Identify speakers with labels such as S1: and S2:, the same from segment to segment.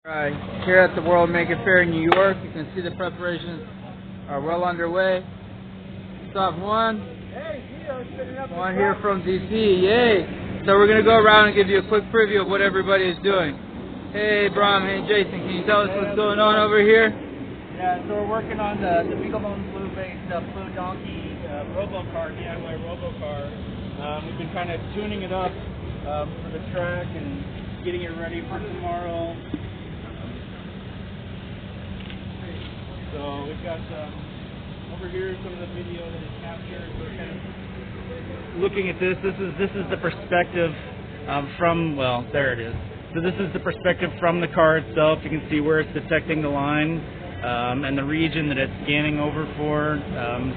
S1: Here at the World Make It Faire in New York, you can see the preparations are well underway. Stop one. One here from DC, yay! So we're going to go around and give you a quick preview of what everybody is doing. Hey Bram, hey Jason, can you tell us what's going on over here?
S2: Yeah, so we're working on the Beaglebone Blue-based Blue Donkey Robocar, DIY Robocar. We've been kind of tuning it up for the track and getting it ready for tomorrow. So we've got over here some of the video that is captured. We're kind of looking at this. This is the perspective from, well, there it is. So this is the perspective from the car itself. You can see where it's detecting the line and the region that it's scanning over for.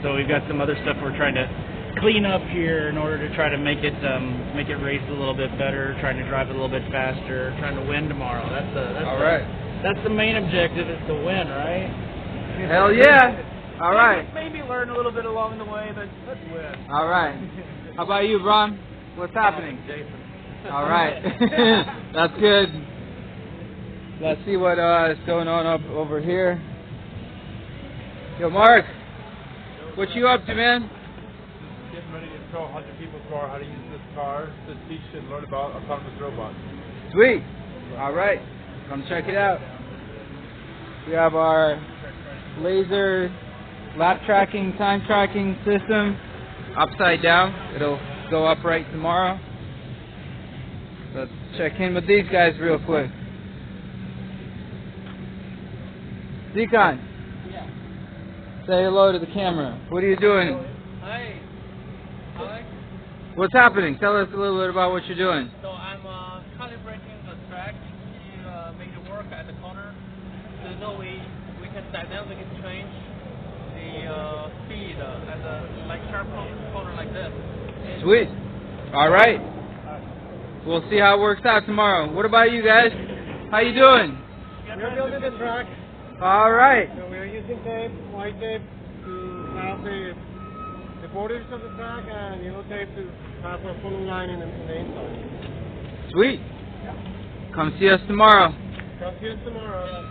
S2: So we've got some other stuff we're trying to clean up here in order to try to make it race a little bit better, trying to drive it a little bit faster, trying to win tomorrow. That's the main objective, is to win, right?
S1: Hell yeah! All right.
S2: Maybe learn a little bit along the way, but let's win.
S1: All right. How about you, Bram? What's happening?
S2: Jason.
S1: All right. That's good. Let's see what is going on up over here. Yo, Mark. What you up to, man?
S3: Getting ready to show 100 people's car how to use this car to teach and learn about autonomous robots.
S1: Sweet. All right. Come check it out. We have our laser lap tracking, time tracking system upside down. It'll go upright tomorrow. Let's check in with these guys real quick. Deacon.
S2: Yeah.
S1: Say hello to the camera. What are you doing?
S4: Hi, Alex.
S1: What's happening? Tell us a little bit about what you're doing.
S4: So I'm calibrating the track to make it work at the corner. So we can dynamically change the speed at the sharp corner like this.
S1: Sweet. All right. We'll see how it works out tomorrow. What about you guys? How you doing?
S5: We're building the track.
S1: All right.
S5: So we're using tape, white tape, to have the borders of the track, and yellow tape to have a full line in the inside.
S1: Sweet. Come see us tomorrow.
S5: Come see us tomorrow.